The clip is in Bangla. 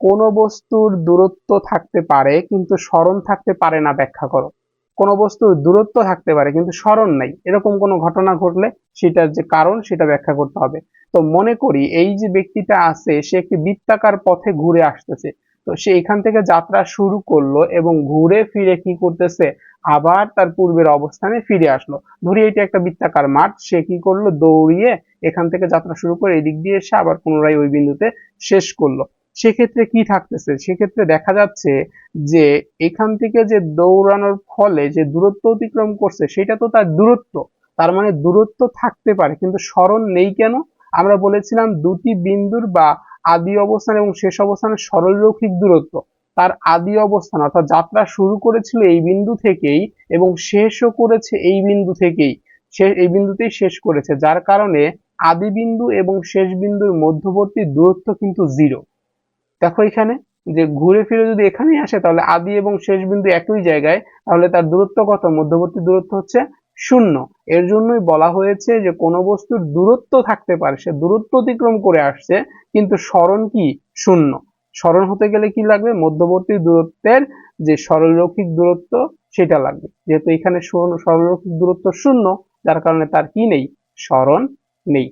কোন বস্তুর দূরত্ব থাকতে পারে কিন্তু স্মরণ থাকতে পারে না, ব্যাখ্যা করো। কোন বস্তুর দূরত্ব থাকতে পারে কিন্তু স্মরণ নাই, এরকম কোন ঘটনা ঘটলে সেটার যে কারণ সেটা ব্যাখ্যা করতে হবে। তো মনে করি এই যে ব্যক্তিটা আছে সে একটি বৃত্তাকার পথে ঘুরে আসতেছে। তো সে এখান থেকে যাত্রা শুরু করলো এবং ঘুরে ফিরে কি করতেছে, আবার তার পূর্বের অবস্থানে ফিরে আসলো। ধরি এটা একটা বৃত্তাকার মাঠ, সে কি করলো, দৌড়িয়ে এখান থেকে যাত্রা শুরু করে এদিক দিয়ে এসে আবার পুনরায় ওই বিন্দুতে শেষ করলো। সেক্ষেত্রে কি থাকতেছে, সেক্ষেত্রে দেখা যাচ্ছে যে এখান থেকে যে দৌড়ানোর ফলে যে দূরত্ব অতিক্রম করছে সেটা তো তার দূরত্ব। তার মানে দূরত্ব থাকতে পারে কিন্তু স্মরণ নেই কেন? আমরা বলেছিলাম দুটি বিন্দুর বা আদি অবস্থান এবং শেষ অবস্থানের সরলরৈখিক দূরত্ব। তার আদি অবস্থান অর্থাৎ যাত্রা শুরু করেছিল এই বিন্দু থেকেই এবং শেষও করেছে এই বিন্দু থেকেই, সে এই বিন্দুতেই শেষ করেছে, যার কারণে আদি বিন্দু এবং শেষ বিন্দুর মধ্যবর্তী দূরত্ব কিন্তু 0। দেখো এখানে যে ঘুরে ফিরে যদি এখানেই আসে তাহলে আদি এবং শেষ বিন্দু একই জায়গায়, তাহলে তার দূরত্ব কত, মধ্যবর্তী দূরত্ব হচ্ছে 0। এর জন্যই বলা হয়েছে যে কোন বস্তুর দূরত্ব থাকতে পারে, সে দূরত্ব অতিক্রম করে আসছে কিন্তু স্মরণ কি, 0। স্মরণ হতে গেলে কি লাগবে, মধ্যবর্তী দূরত্বের যে সরলরৈখিক দূরত্ব সেটা লাগবে। যেহেতু এখানে সরলরৈখিক দূরত্ব 0, যার কারণে তার কি নেই, স্মরণ নেই।